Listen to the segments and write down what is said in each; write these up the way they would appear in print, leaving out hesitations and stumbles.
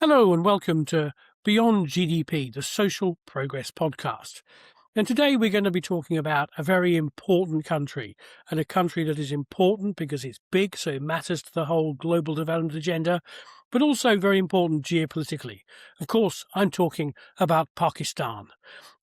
Hello and welcome to Beyond GDP, the Social Progress Podcast. And today we're going to be talking about a very important country, and a country that is important because it's big, so it matters to the whole global development agenda, but also very important geopolitically. Of course, I'm talking about Pakistan.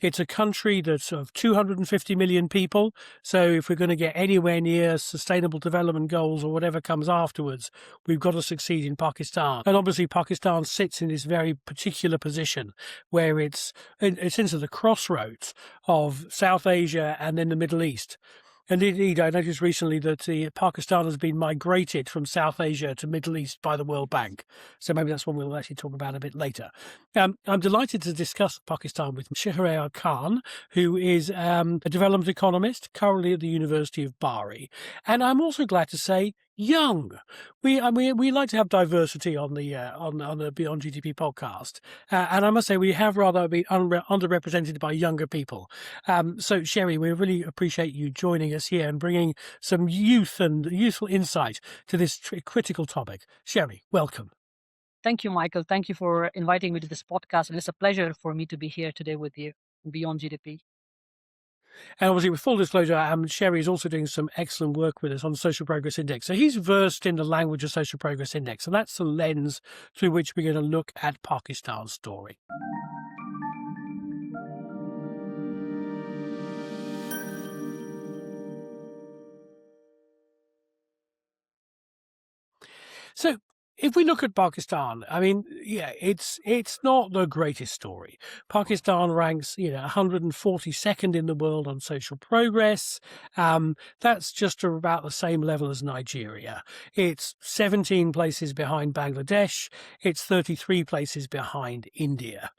It's a country that's of 250 million people. So if we're going to get anywhere near sustainable development goals or whatever comes afterwards, we've got to succeed in Pakistan. And obviously, Pakistan sits in this very particular position where it's into the crossroads of South Asia and then the Middle East. And indeed, I noticed recently that Pakistan has been migrated from South Asia to Middle East by the World Bank. So maybe that's one we'll actually talk about a bit later. I'm delighted to discuss Pakistan with Sheheryar Khan, who is a development economist currently at the University of Bari. And I'm also glad to say young. We like to have diversity on the Beyond GDP podcast, and I must say we have rather been underrepresented by younger people. So Sherry, we really appreciate you joining us here and bringing some youth and useful insight to this critical topic. Sherry, welcome. Thank you, Michael. Thank you for inviting me to this podcast. And it's a pleasure for me to be here today with you beyond GDP. And obviously, with full disclosure, Sherry is also doing some excellent work with us on the Social Progress Index. So he's versed in the language of Social Progress Index, and that's the lens through which we're going to look at Pakistan's story. So if we look at Pakistan, I mean, yeah, it's not the greatest story. Pakistan ranks, 142nd in the world on social progress. That's just about the same level as Nigeria. It's 17 places behind Bangladesh. It's 33 places behind India.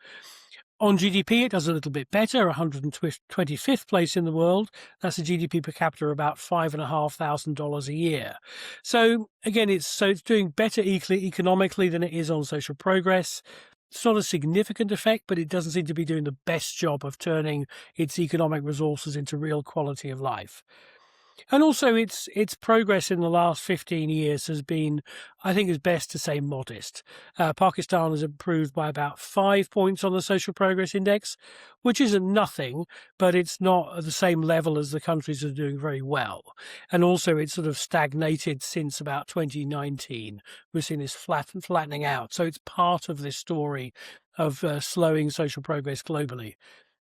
On GDP, it does a little bit better, 125th place in the world. That's a GDP per capita of about $5,500 a year. So again, it's doing better economically than it is on social progress. It's not a significant effect, but it doesn't seem to be doing the best job of turning its economic resources into real quality of life. And also, its progress in the last 15 years has been, I think it's best to say, modest. Pakistan has improved by about 5 points on the Social Progress Index, which isn't nothing, but it's not at the same level as the countries that are doing very well. And also, it's sort of stagnated since about 2019. We're seeing this flattening out. So it's part of this story of slowing social progress globally.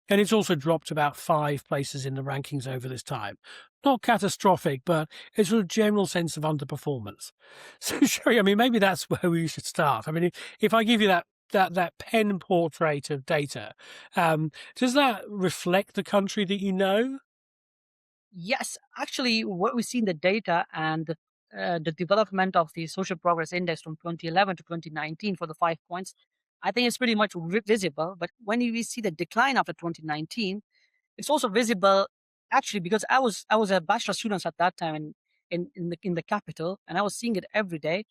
And it's also dropped about 5 places in the rankings over this time. Not catastrophic, but it's a general sense of underperformance. So, Sherry, I mean, maybe that's where we should start. I mean, if I give you that pen portrait of data, does that reflect the country that you know? Yes, actually, what we see in the data and the development of the Social Progress Index from 2011 to 2019 for the 5 points, I think it's pretty much visible. But when we see the decline after 2019, it's also visible actually because I was a bachelor student at that time in the capital, and I was seeing it every day.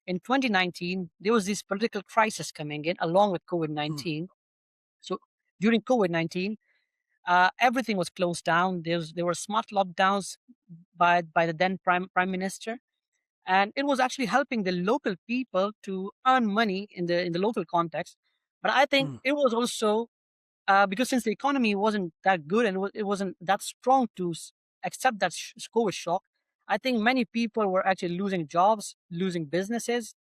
In 2019, there was this political crisis coming in along with COVID Hmm. 19. So during COVID 19, everything was closed down. There were smart lockdowns by the then prime minister, and it was actually helping the local people to earn money in the local context. But I think Hmm. it was also because since the economy wasn't that good and it wasn't that strong to accept that COVID shock, I think many people were actually losing jobs, losing businesses.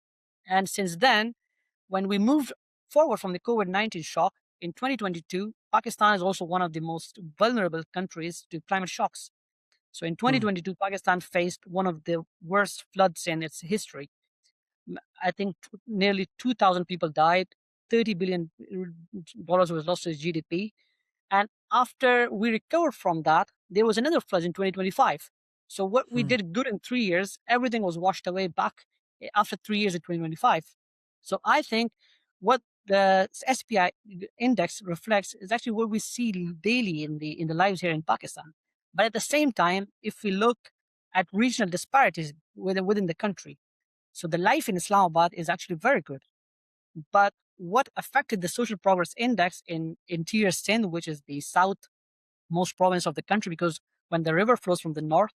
And since then, when we moved forward from the COVID 19 shock in 2022, Pakistan is also one of the most vulnerable countries to climate shocks. So in Hmm. 2022, Pakistan faced one of the worst floods in its history. I think nearly 2,000 people died, $30 billion was lost to its GDP. And after we recovered from that, there was another flood in 2025. So what we Hmm. did good in 3 years, everything was washed away back after 3 years in 2025. So I think what the SPI index reflects is actually what we see daily in the lives here in Pakistan. But at the same time, if we look at regional disparities within the country, so the life in Islamabad is actually very good. But what affected the social progress index in interior Sindh, which is the southmost province of the country, because when the river flows from the north,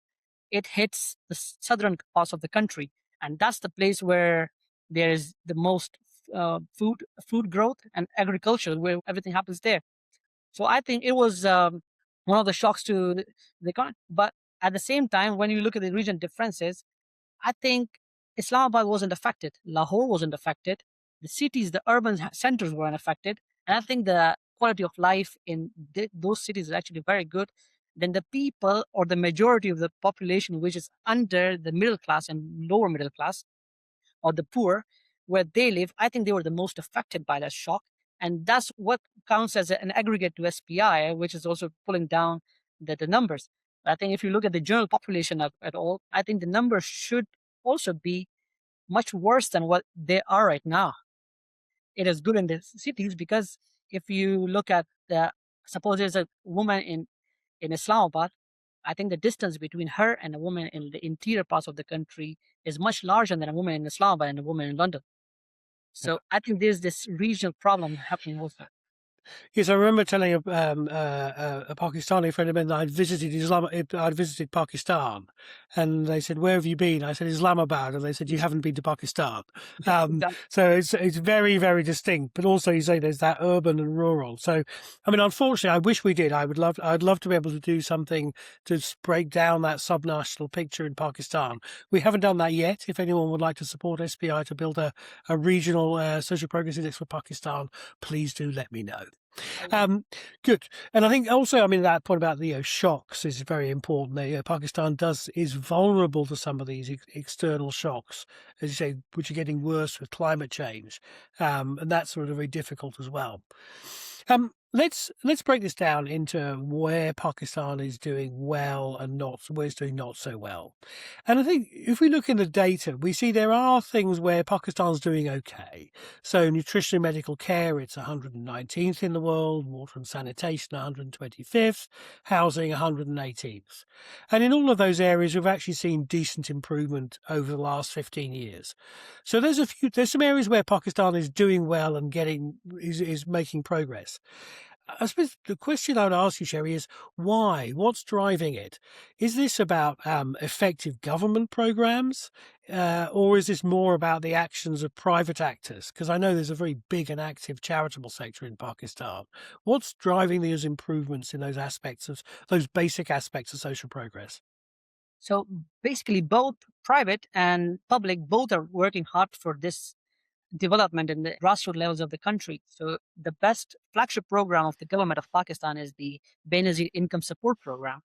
it hits the southern parts of the country. And that's the place where there is the most food growth and agriculture, where everything happens there. So I think it was one of the shocks to the economy. But at the same time, when you look at the region differences, I think Islamabad wasn't affected. Lahore wasn't affected. The cities, the urban centers weren't affected. And I think the quality of life in those cities is actually very good. Then the people, or the majority of the population, which is under the middle class and lower middle class, or the poor, where they live, I think they were the most affected by that shock. And that's what counts as an aggregate to SPI, which is also pulling down the numbers. I think if you look at the general population at all, I think the numbers should also be much worse than what they are right now. It is good in the cities because if you look at suppose there's a woman in Islamabad, I think the distance between her and a woman in the interior parts of the country is much larger than a woman in Islamabad and a woman in London. So I think there's this regional problem happening also. Yes, I remember telling a Pakistani friend of mine that I'd visited Pakistan, and they said, "Where have you been?" I said, "Islamabad," and they said, "You haven't been to Pakistan." So it's very, very distinct. But also, you say there's that urban and rural. So, I mean, unfortunately, I wish we did. I'd love to be able to do something to break down that subnational picture in Pakistan. We haven't done that yet. If anyone would like to support SPI to build a regional social progress index for Pakistan, please do let me know. Good. And I think also, I mean, that point about the shocks is very important. Pakistan is vulnerable to some of these external shocks, as you say, which are getting worse with climate change. And that's sort of very difficult as well. Let's break this down into where Pakistan is doing well and where it's doing not so well. And I think if we look in the data, we see there are things where Pakistan's doing okay. So nutrition and medical care, it's 119th in the world, water and sanitation 125th, housing 118th. And in all of those areas, we've actually seen decent improvement over the last 15 years. So there's some areas where Pakistan is doing well and is making progress. I suppose the question I would ask you, Sherry, is why? What's driving it? Is this about effective government programs, or is this more about the actions of private actors? Because I know there's a very big and active charitable sector in Pakistan. What's driving those improvements in those basic aspects of social progress? So basically, both private and public, both are working hard for this development in the grassroots levels of the country. So the best flagship program of the government of Pakistan is the Benazir Income Support Program,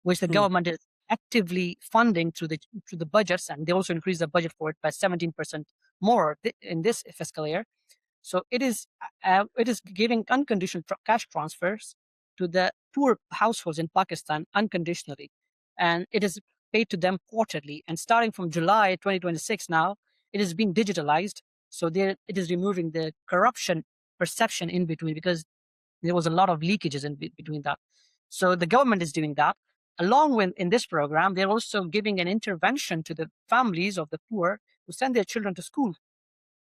which the government is actively funding through the budgets, and they also increased the budget for it by 17% more in this fiscal year. So it is giving unconditional cash transfers to the poor households in Pakistan unconditionally, and it is paid to them quarterly. And starting from July 2026 now, it is being digitalized. So there, it is removing the corruption perception in between, because there was a lot of leakages in between that. So the government is doing that. Along with in this program, they're also giving an intervention to the families of the poor who send their children to school,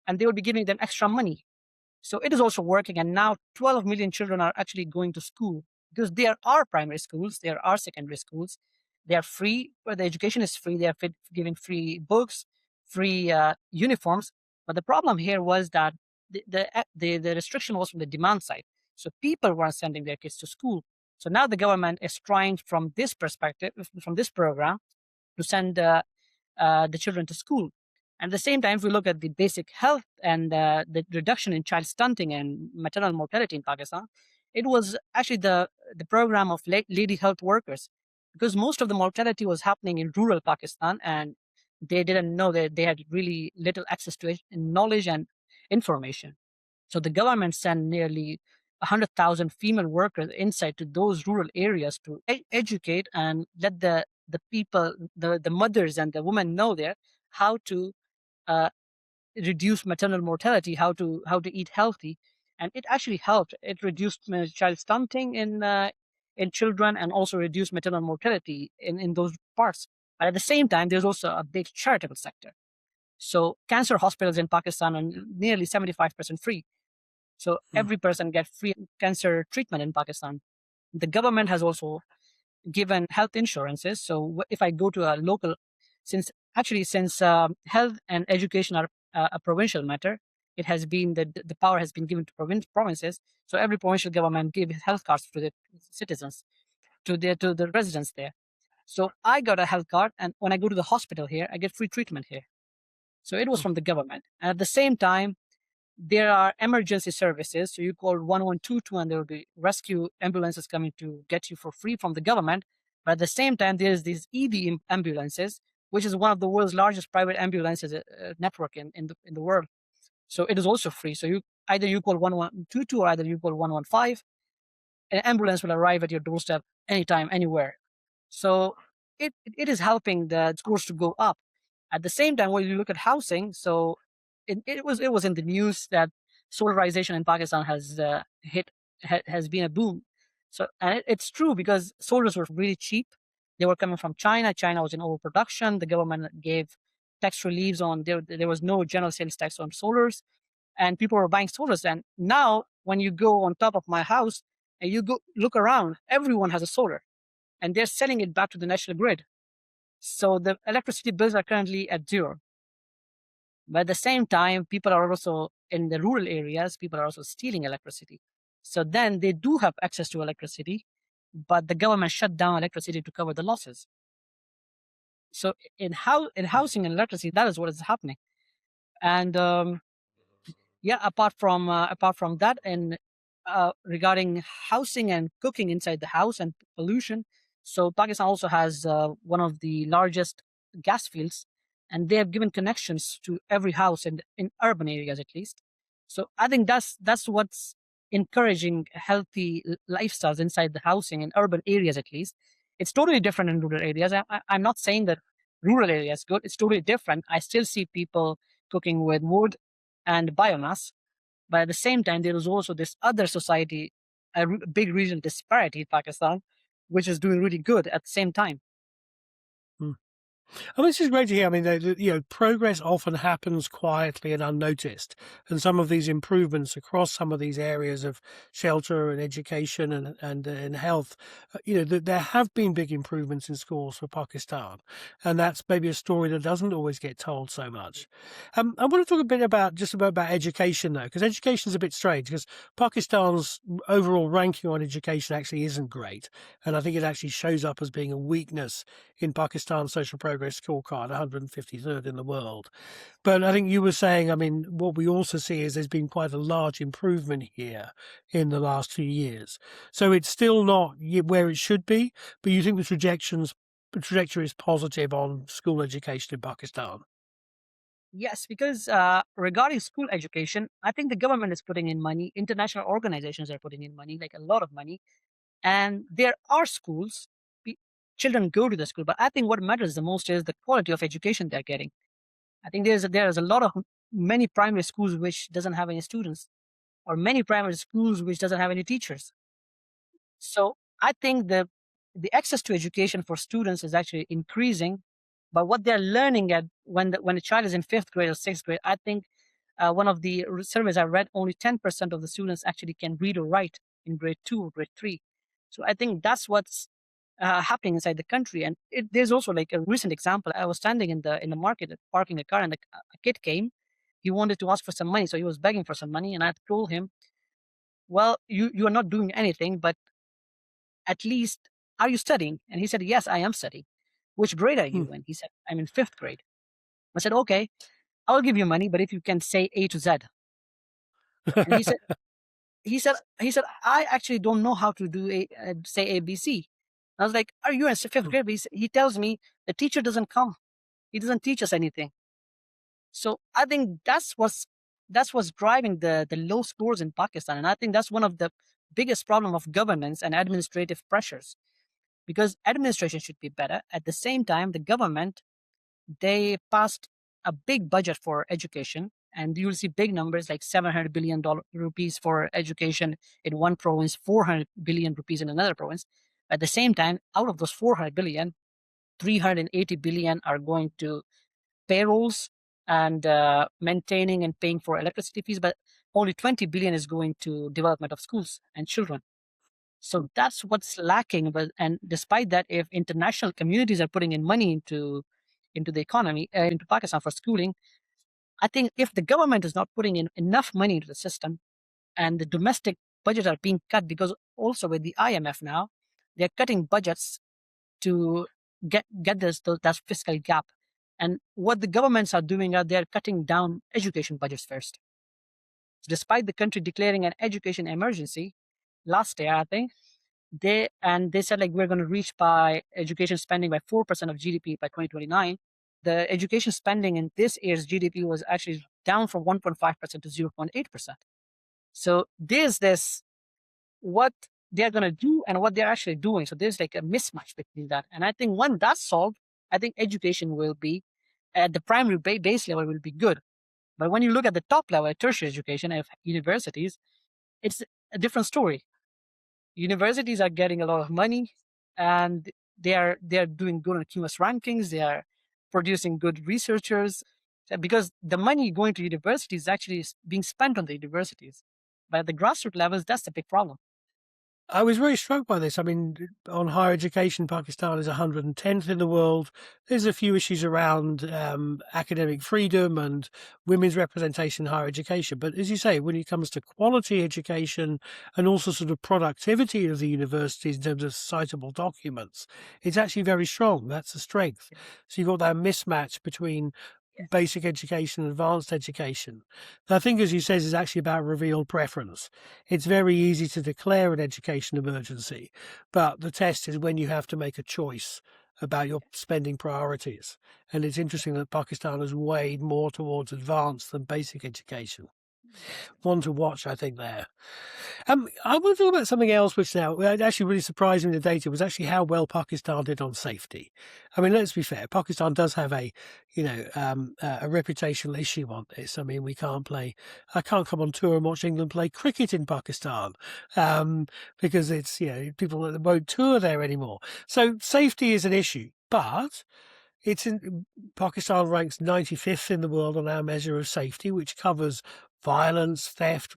and they will be giving them extra money. So it is also working. And now 12 million children are actually going to school, because there are primary schools, there are secondary schools. They are free, where the education is free. They are giving free books, free uniforms. But the problem here was that the restriction was from the demand side. So people weren't sending their kids to school. So now the government is trying, from this perspective, from this program, to send the children to school. And at the same time, if we look at the basic health and the reduction in child stunting and maternal mortality in Pakistan, it was actually the program of lady health workers, because most of the mortality was happening in rural Pakistan, and they didn't know that they had really little access to it, knowledge and information. So the government sent nearly 100,000 female workers inside to those rural areas to educate and let the people, the mothers and the women know there how to uh, reduce maternal mortality, how to eat healthy, and it actually helped. It reduced child stunting in children, and also reduced maternal mortality in those parts. But at the same time, there's also a big charitable sector. So cancer hospitals in Pakistan are nearly 75% free. So every person gets free cancer treatment in Pakistan. The government has also given health insurances. So if I go to a local, since health and education are a provincial matter, it has been the power has been given to provinces. So every provincial government gave health cards to the citizens, to the residents there. So I got a health card, and when I go to the hospital here, I get free treatment here. So it was from the government. And at the same time, there are emergency services. So you call 1122 and there will be rescue ambulances coming to get you for free from the government. But at the same time, there's these EV ambulances, which is one of the world's largest private ambulances network in the world. So it is also free. So you call 1122 or either you call 115, an ambulance will arrive at your doorstep anytime, anywhere. So it is helping the scores to go up. At the same time, when you look at housing, so it was in the news that solarization in Pakistan has been a boom. So and it's true because solars were really cheap. They were coming from China. China was in overproduction. The government gave tax reliefs on there was no general sales tax on solars, and people were buying solars. And now, when you go on top of my house and you go look around, everyone has a solar, and they're selling it back to the national grid. So the electricity bills are currently at zero. But at the same time, people are also in the rural areas, people are also stealing electricity. So then they do have access to electricity, but the government shut down electricity to cover the losses. So in housing and electricity, that is what is happening. And yeah, apart from that, and regarding housing and cooking inside the house and pollution, so Pakistan also has one of the largest gas fields, and they have given connections to every house in urban areas at least. So I think that's what's encouraging healthy lifestyles inside the housing in urban areas at least. It's totally different in rural areas. I'm not saying that rural areas good. It's totally different. I still see people cooking with wood and biomass. But at the same time, there is also this other society, a big regional disparity in Pakistan, which is doing really good at the same time. I mean, this is great to hear. I mean, progress often happens quietly and unnoticed, and some of these improvements across some of these areas of shelter and education and health, there have been big improvements in schools for Pakistan, and that's maybe a story that doesn't always get told so much. I want to talk a bit about education though, because education is a bit strange because Pakistan's overall ranking on education actually isn't great, and I think it actually shows up as being a weakness in Pakistan's social progress scorecard, 153rd in the world. But I think you were saying, I mean, what we also see is there's been quite a large improvement here in the last few years. So it's still not where it should be, but you think the trajectory is positive on school education in Pakistan. Yes, because regarding school education, I think the government is putting in money, international organizations are putting in money, like a lot of money. And there are schools, children go to the school, but I think what matters the most is the quality of education they're getting. I think there is a lot of many primary schools which doesn't have any students, or many primary schools which doesn't have any teachers. So I think the access to education for students is actually increasing, but what they're learning at when the child is in fifth grade or sixth grade, I think one of the surveys I read, only 10% of the students actually can read or write in grade 2 or grade 3. So I think that's what's happening inside the country. And there's also like a recent example. I was standing in the market parking a car, and a kid came. He wanted to ask for some money, so he was begging for some money, and I told him, "Well, you are not doing anything, but at least are you studying?" And he said, "Yes, I am studying." "Which grade are Hmm. you in?" He said, "I'm in fifth grade." I said, "Okay, I'll give you money, but if you can say A to Z." And he said, "I actually don't know how to do say ABC." I was like, "Are you in fifth grade?" But he tells me the teacher doesn't come. He doesn't teach us anything. So I think that's what's driving the low scores in Pakistan, and I think that's one of the biggest problem of governance and administrative pressures, because administration should be better. At the same time, the government, they passed a big budget for education, and you'll see big numbers like $700 billion rupees for education in one province, 400 billion rupees in another province. At the same time, out of those 400 billion, 380 billion are going to payrolls and maintaining and paying for electricity fees, but only 20 billion is going to development of schools and children. So that's what's lacking. But and despite that, if international communities are putting in money into the economy, into Pakistan for schooling, I think if the government is not putting in enough money into the system, and the domestic budgets are being cut, because also with the IMF now, they're cutting budgets to get that fiscal gap. And what the governments are doing are they're cutting down education budgets first. So despite the country declaring an education emergency last year, I think they said like we're going to reach by education spending by 4% of GDP by 2029. The education spending in this year's GDP was actually down from 1.5% to 0.8%. So there's this what they're going to do and what they're actually doing. So there's like a mismatch between that. And I think when that's solved, I think education will be at the primary base level will be good. But when you look at the top level, at tertiary education of universities, it's a different story. Universities are getting a lot of money, and they are doing good on QS rankings. They are producing good researchers, because the money going to universities is actually being spent on the universities. But at the grassroots levels, that's the big problem. I was very struck by this. I mean, on higher education, Pakistan is 110th in the world. There's a few issues around academic freedom and women's representation in higher education. But as you say, when it comes to quality education and also sort of productivity of the universities in terms of citable documents, it's actually very strong. That's a strength. So you've got that mismatch between basic education and advanced education. I think, as you said, is actually about revealed preference. It's very easy to declare an education emergency, but the test is when you have to make a choice about your spending priorities. And it's interesting that Pakistan has weighed more towards advanced than basic education. One to watch, I think, there. I want to talk about something else, which now actually really surprised me in the data was actually how well Pakistan did on safety. I mean, let's be fair, Pakistan does have a reputational issue on this. I mean, I can't come on tour and watch England play cricket in Pakistan because it's, people won't tour there anymore. So safety is an issue, but Pakistan ranks 95th in the world on our measure of safety, which covers violence, theft,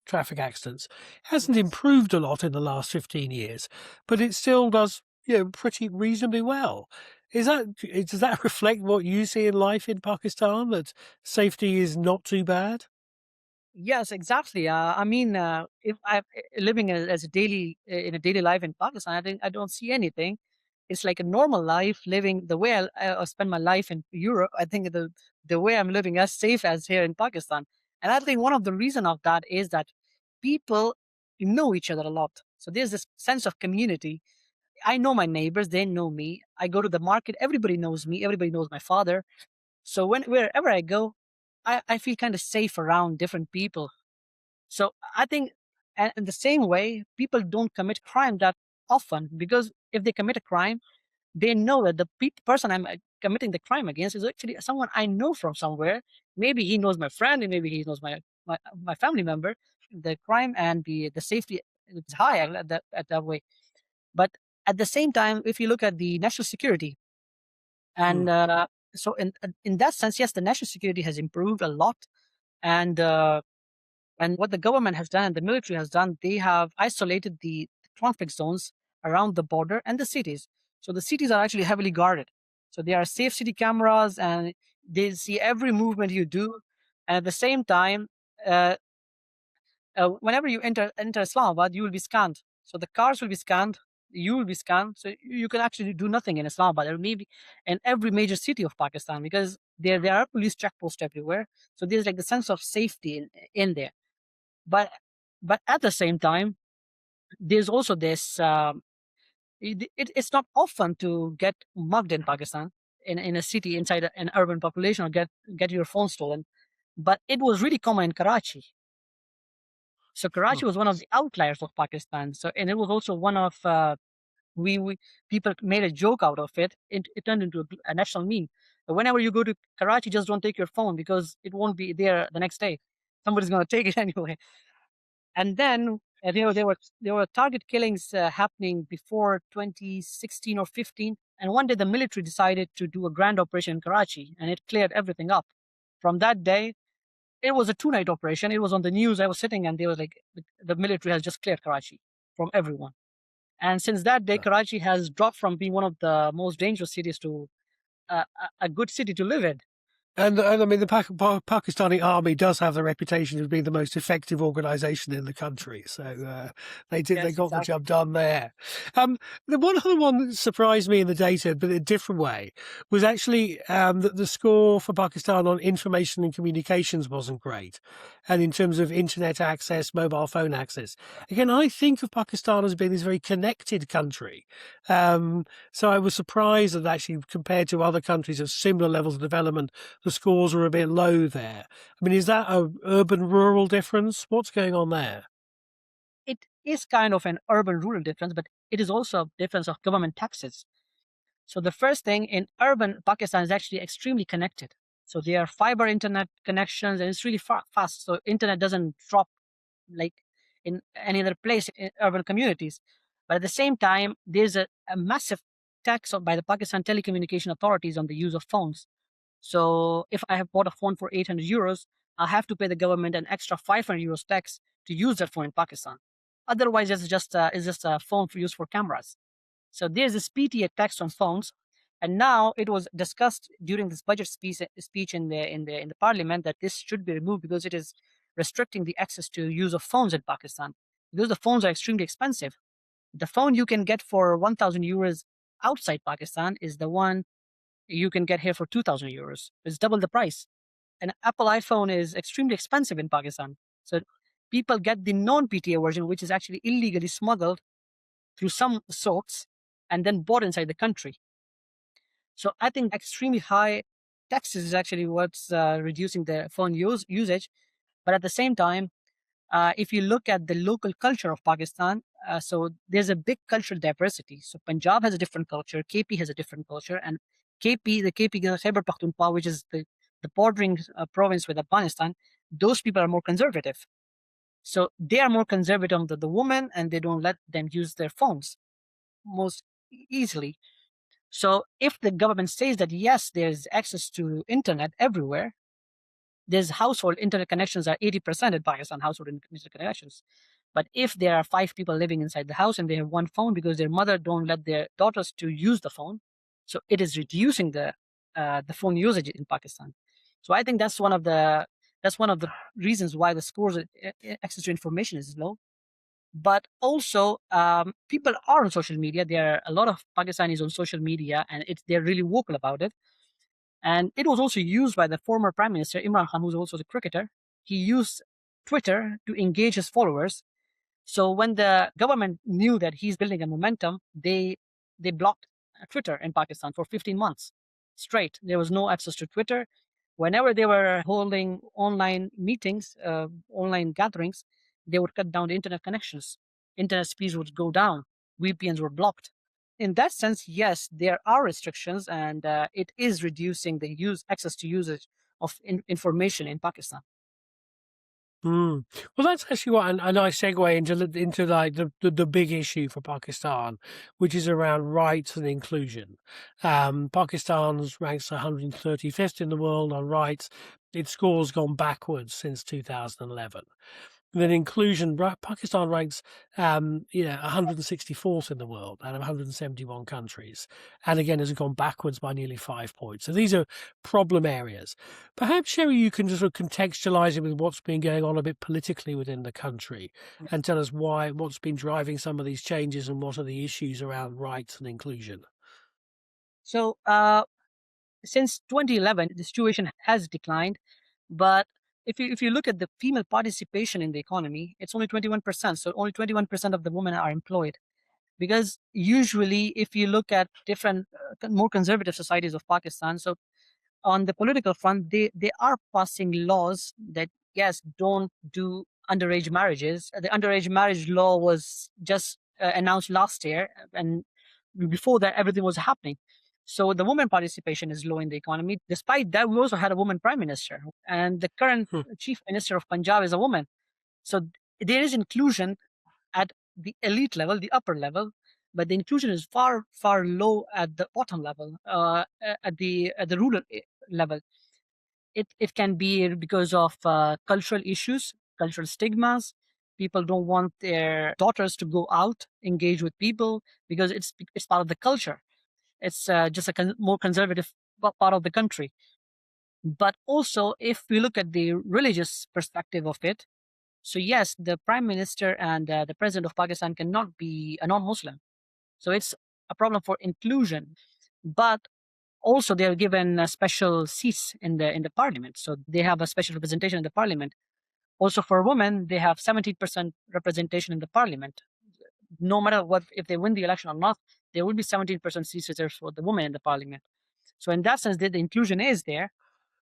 traffic accidents. Hasn't improved a lot in the last 15 years, but it still does, pretty reasonably well. Does that reflect what you see in life in Pakistan, that safety is not too bad? Yes, exactly. I mean, if I'm living as a daily in a daily life in Pakistan, I think I don't see anything. It's like a normal life living the way I spend my life in Europe. I think the way I'm living as safe as here in Pakistan, and I think one of the reason of that is that people know each other a lot. So there's this sense of community. I know my neighbors; they know me. I go to the market; everybody knows me. Everybody knows my father. So wherever I go, I feel kind of safe around different people. So I think, and in the same way, people don't commit crime that often, because if they commit a crime, they know that the person I'm committing the crime against is actually someone I know from somewhere. Maybe he knows my friend, and maybe he knows my family member. The crime and the safety is high at that way. But at the same time, if you look at the national security, and so in that sense, yes, the national security has improved a lot, and what the government has done and the military has done, they have isolated the conflict zones around the border and the cities. So the cities are actually heavily guarded. So there are safe city cameras, and they see every movement you do. And at the same time, uh, whenever you enter Islamabad, you will be scanned. So the cars will be scanned, you will be scanned. So you can actually do nothing in Islamabad, or maybe in every major city of Pakistan, because there are police checkposts everywhere. So there's like the sense of safety in there. But at the same time, there's also this. It's not often to get mugged in Pakistan, in a city inside an urban population, or get your phone stolen. But it was really common in Karachi. So Hmm. Karachi was one of the outliers of Pakistan. So, and it was also one of we people made a joke out of it. It turned into a national meme. But whenever you go to Karachi, just don't take your phone, because it won't be there the next day. Somebody's going to take it anyway. And then there were target killings happening before 2016 or 15. And one day the military decided to do a grand operation in Karachi, and it cleared everything up. From that day, it was a 2-night operation. It was on the news. I was sitting, and they were like, the military has just cleared Karachi from everyone. And since that day, Karachi has dropped from being one of the most dangerous cities to a good city to live in. And I mean, the Pakistani army does have the reputation of being the most effective organisation in the country, so they Yes, got the exactly. job done there. The one other one that surprised me in the data, but in a different way, was actually that the score for Pakistan on information and communications wasn't great, and in terms of internet access, mobile phone access. Again, I think of Pakistan as being this very connected country, so I was surprised that actually compared to other countries of similar levels of development, the scores are a bit low there. I mean, is that a urban-rural difference? What's going on there? It is kind of an urban-rural difference, but it is also a difference of government taxes. So the first thing, in urban Pakistan is actually extremely connected. So there are fiber internet connections, and it's really fast. So internet doesn't drop like in any other place in urban communities. But at the same time, there's a massive tax by the Pakistan telecommunication authorities on the use of phones. So if I have bought a phone for 800 euros, I have to pay the government an extra 500 euros tax to use that phone in Pakistan. Otherwise, it's just a phone for use for cameras. So there's this PTA tax on phones, and now it was discussed during this budget speech in the parliament that this should be removed because it is restricting the access to use of phones in Pakistan because the phones are extremely expensive. The phone you can get for 1,000 euros outside Pakistan is the one you can get here for 2,000 euros. It's double the price. An Apple iPhone is extremely expensive in Pakistan. So people get the non PTA version, which is actually illegally smuggled through some sorts and then bought inside the country. So I think extremely high taxes is actually what's reducing the phone usage. But at the same time, if you look at the local culture of Pakistan, so there's a big cultural diversity. So Punjab has a different culture, KP has a different culture, and the KP Khyber Pakhtunkhwa, which is the bordering province with Afghanistan, those people are more conservative. So they are more conservative on the women, and they don't let them use their phones most easily. So if the government says that yes, there's access to internet everywhere, there's household internet connections are 80% in Pakistan, household internet connections. But if there are 5 people living inside the house and they have one phone because their mother don't let their daughters to use the phone, so it is reducing the phone usage in Pakistan. So I think that's one of the reasons why the scores access to information is low. But also, people are on social media. There are a lot of Pakistanis on social media, and they're really vocal about it. And it was also used by the former Prime Minister Imran Khan, who's also the cricketer. He used Twitter to engage his followers. So when the government knew that he's building a momentum, they blocked Twitter in Pakistan for 15 months straight. There was no access to Twitter. Whenever they were holding online meetings, online gatherings, they would cut down the internet connections. Internet speeds would go down. VPNs were blocked. In that sense, yes, there are restrictions, and it is reducing the access to usage of information in Pakistan. Mm. Well, that's actually what a nice segue into like the big issue for Pakistan, which is around rights and inclusion. Pakistan's ranks 135th in the world on rights. Its score's gone backwards since 2011. And then inclusion, Pakistan ranks, 164th in the world out of 171 countries, and again has gone backwards by nearly 5 points. So these are problem areas. Perhaps, Sherry, you can just sort of contextualize it with what's been going on a bit politically within the country, and tell us what's been driving some of these changes, and what are the issues around rights and inclusion. So since 2011, the situation has declined. But if you look at the female participation in the economy, it's only 21%. So only 21% of the women are employed. Because usually, if you look at different more conservative societies of Pakistan, so on the political front, they are passing laws that yes, don't do underage marriages. The underage marriage law was just announced last year, and before that, everything was happening. So the woman participation is low in the economy. Despite that, we also had a woman prime minister, and the current Hmm. chief minister of Punjab is a woman. So there is inclusion at the elite level, the upper level, but the inclusion is far, far low at the bottom level, at the rural level. It can be because of cultural issues, cultural stigmas. People don't want their daughters to go out, engage with people because it's part of the culture. It's just a more conservative part of the country. But also, if we look at the religious perspective of it, so yes, the prime minister and the president of Pakistan cannot be a non-Muslim. So it's a problem for inclusion. But also, they are given special seats in the parliament, so they have a special representation in the parliament. Also, for women, they have 70% representation in the parliament. No matter what, if they win the election or not, there will be 17% seats reserved for the women in the parliament. So in that sense, the inclusion is there.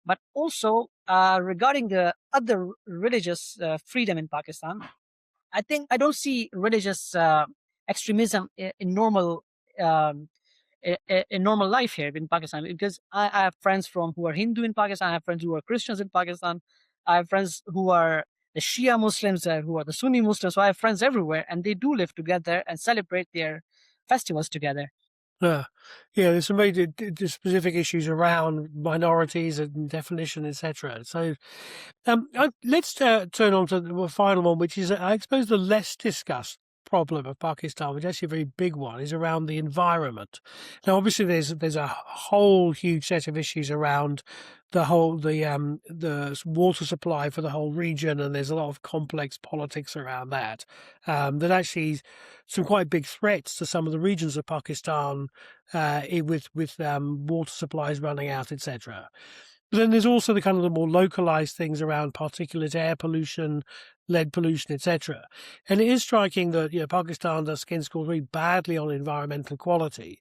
But also, regarding the other religious freedom in Pakistan, I think I don't see religious extremism in normal um, in normal life here in Pakistan, because I have friends from who are Hindu in Pakistan. I have friends who are Christians in Pakistan. I have friends who are the Shia Muslims, who are the Sunni Muslims. So I have friends everywhere, and they do live together and celebrate their festivals together. Yeah, yeah. There's some very specific issues around minorities and definition, etc. So, let's turn on to the final one, which is, I suppose, the less discussed problem of Pakistan, which is actually a very big one, is around the environment. Now, obviously, there's a whole huge set of issues around the water supply for the whole region, and there's a lot of complex politics around that. That actually some quite big threats to some of the regions of Pakistan, with water supplies running out, etc. But then there's also the kind of the more localized things around particulate air pollution, lead pollution, etc. And it is striking that Pakistan does score very badly on environmental quality.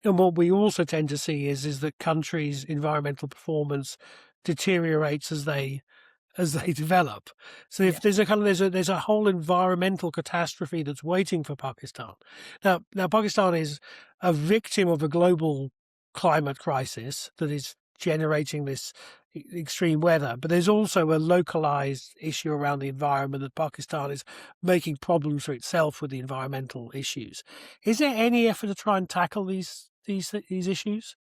And what we also tend to see is that countries' environmental performance deteriorates as they develop. So if Yeah. there's a whole environmental catastrophe that's waiting for Pakistan. Now Pakistan is a victim of a global climate crisis that is generating this extreme weather, but there's also a localized issue around the environment that Pakistan is making problems for itself with the environmental issues. Is there any effort to try and tackle these issues?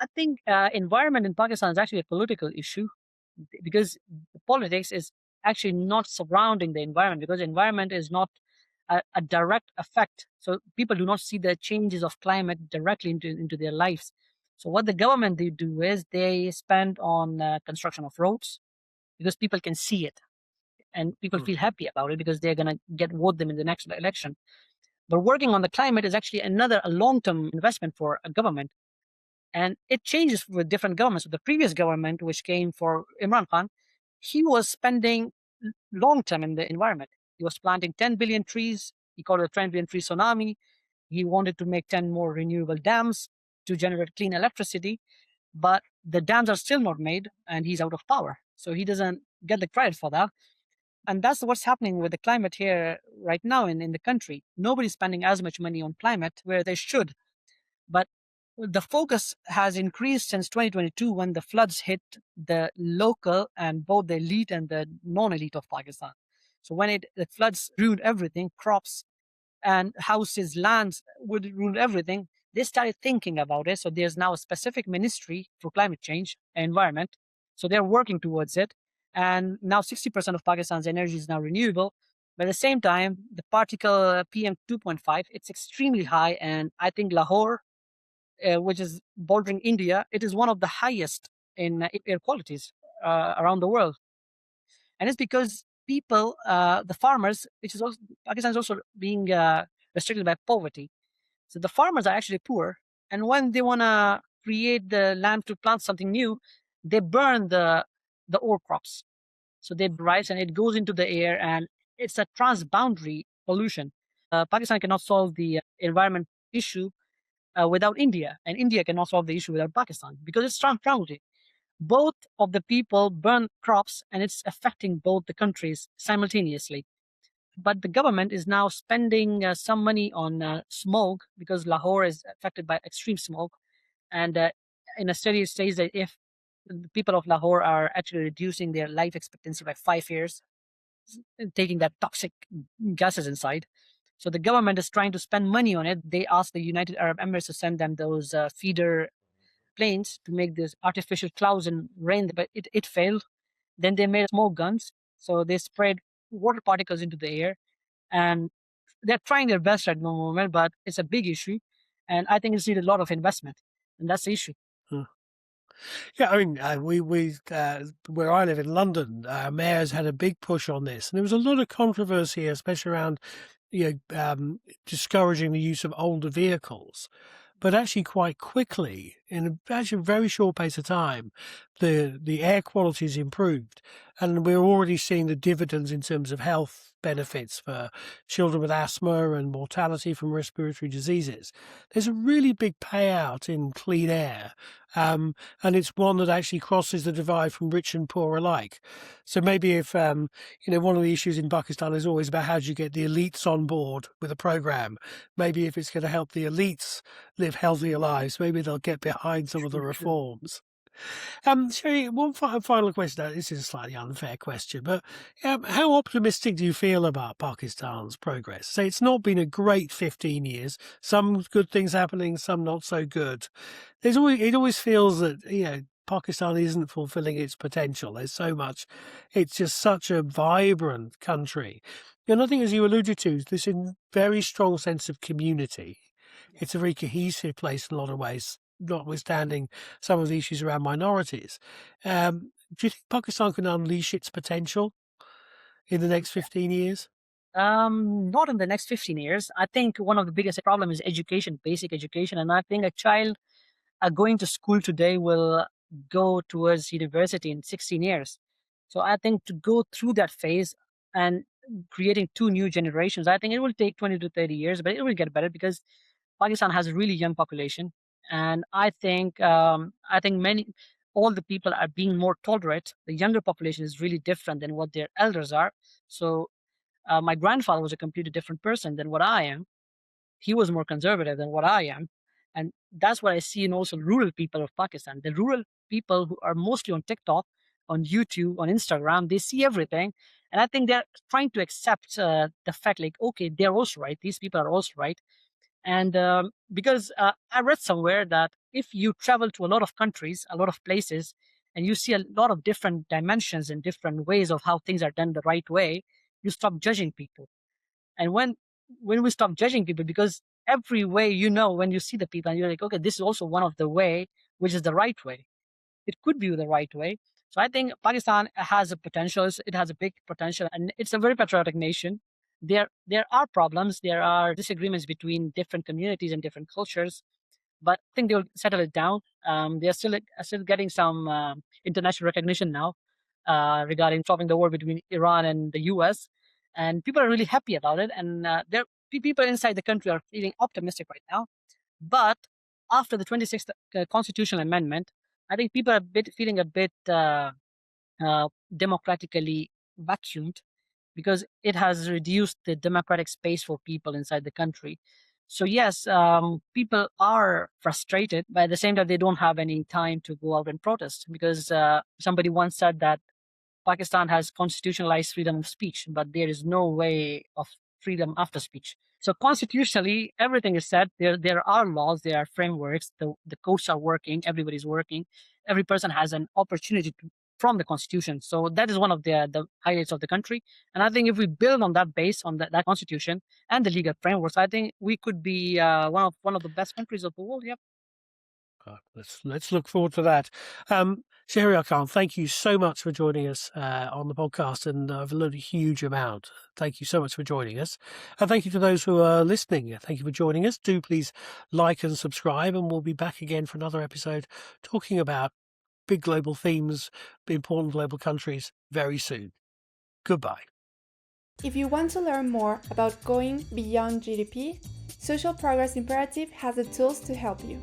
I think environment in Pakistan is actually a political issue, because the politics is actually not surrounding the environment, because environment is not a direct effect. So people do not see the changes of climate directly into their lives. So what the government they do is they spend on construction of roads, because people can see it and people Hmm. feel happy about it because they're going to get vote them in the next election. But working on the climate is actually another a long-term investment for a government, and it changes with different governments. So the previous government, which came for Imran Khan, he was spending long term in the environment. He was planting 10 billion trees. He called it a 10 billion tree tsunami. He wanted to make 10 more renewable dams to generate clean electricity, but the dams are still not made, and he's out of power. So he doesn't get the credit for that. And that's what's happening with the climate here right now in the country. Nobody's spending as much money on climate where they should. But the focus has increased since 2022, when the floods hit the local and both the elite and the non-elite of Pakistan. So when the floods ruined everything, crops and houses, lands would ruin everything. They started thinking about it. So there's now a specific ministry for climate change and environment. So they're working towards it. And now 60% of Pakistan's energy is now renewable. But at the same time, the particle PM 2.5, it's extremely high. And I think Lahore, which is bordering India, it is one of the highest in air qualities around the world. And it's because people, the farmers, which is also, Pakistan is also being restricted by poverty. So the farmers are actually poor. And when they want to create the land to plant something new, they burn the old crops. So they rice and it goes into the air, and it's a transboundary pollution. Pakistan cannot solve the environment issue without India, and India cannot solve the issue without Pakistan, because it's transboundary. Both of the people burn crops, and it's affecting both the countries simultaneously. But the government is now spending some money on smoke, because Lahore is affected by extreme smoke. And in a study, it says that if the people of Lahore are actually reducing their life expectancy by 5 years, taking that toxic gases inside. So the government is trying to spend money on it. They asked the United Arab Emirates to send them those feeder planes to make these artificial clouds and rain, but it failed. Then they made smoke guns. So they spread water particles into the air, and they're trying their best at the moment, but it's a big issue. And I think it's needed a lot of investment. And that's the issue. Hmm. Yeah, I mean, where I live in London, mayors had a big push on this, and there was a lot of controversy, especially around, discouraging the use of older vehicles. But actually, quite quickly, in actually a very short pace of time, the air quality has improved, and we're already seeing the dividends in terms of health benefits for children with asthma and mortality from respiratory diseases. There's a really big payout in clean air, and it's one that actually crosses the divide from rich and poor alike. So maybe if one of the issues in Pakistan is always about how do you get the elites on board with a program. Maybe if it's going to help the elites live healthier lives, maybe they'll get behind some of the reforms. Sherry, one final question. Now, this is a slightly unfair question, but how optimistic do you feel about Pakistan's progress? Say it's not been a great 15 years. Some good things happening, some not so good. It always feels that Pakistan isn't fulfilling its potential. There's so much. It's just such a vibrant country. And I think, as you alluded to, this very strong sense of community. It's a very cohesive place in a lot of ways, notwithstanding some of the issues around minorities. Do you think Pakistan can unleash its potential in the next 15 years? Not in the next 15 years. I think one of the biggest problems is education, basic education. And I think a child going to school today will go towards university in 16 years. So I think to go through that phase and creating two new generations, I think it will take 20 to 30 years, but it will get better because Pakistan has a really young population. And I think all the people are being more tolerant. The younger population is really different than what their elders are. So my grandfather was a completely different person than what I am. He was more conservative than what I am. And that's what I see in also rural people of Pakistan. The rural people who are mostly on TikTok, on YouTube, on Instagram, they see everything. And I think they're trying to accept the fact, like, okay, they're also right. These people are also right. And because I read somewhere that if you travel to a lot of countries, a lot of places, and you see a lot of different dimensions and different ways of how things are done the right way, you stop judging people. And when we stop judging people, because every way, when you see the people and you're like, okay, this is also one of the way, which is the right way. It could be the right way. So I think Pakistan has a potential. It has a big potential, and it's a very patriotic nation. There are problems. There are disagreements between different communities and different cultures, but I think they'll settle it down. They're still getting some international recognition now regarding stopping the war between Iran and the U.S. And people are really happy about it. And people inside the country are feeling optimistic right now. But after the 26th constitutional amendment, I think people are feeling a bit democratically vacuumed because it has reduced the democratic space for people inside the country. So yes, people are frustrated, but at the same time, they don't have any time to go out and protest because somebody once said that Pakistan has constitutionalized freedom of speech, but there is no way of freedom after speech. So constitutionally, everything is set. There are laws, there are frameworks. The courts are working. Everybody's working. Every person has an opportunity from the constitution. So that is one of the highlights of the country. And I think if we build on that base, on that constitution and the legal frameworks, I think we could be one of the best countries of the world. Yep. Let's look forward to that. Sheheryar Khan, thank you so much for joining us on the podcast, and I've learned a huge amount. Thank you so much for joining us. And thank you to those who are listening. Thank you for joining us. Do please like and subscribe, and we'll be back again for another episode talking about big global themes, important global countries very soon. Goodbye. If you want to learn more about going beyond GDP, Social Progress Imperative has the tools to help you.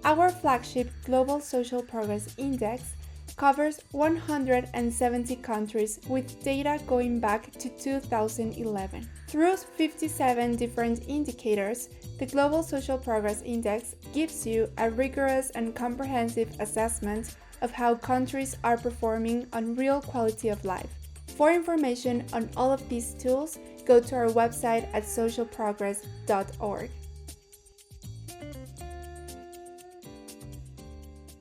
Our flagship Global Social Progress Index covers 170 countries with data going back to 2011. Through 57 different indicators, the Global Social Progress Index gives you a rigorous and comprehensive assessment of how countries are performing on real quality of life. For information on all of these tools, go to our website at socialprogress.org.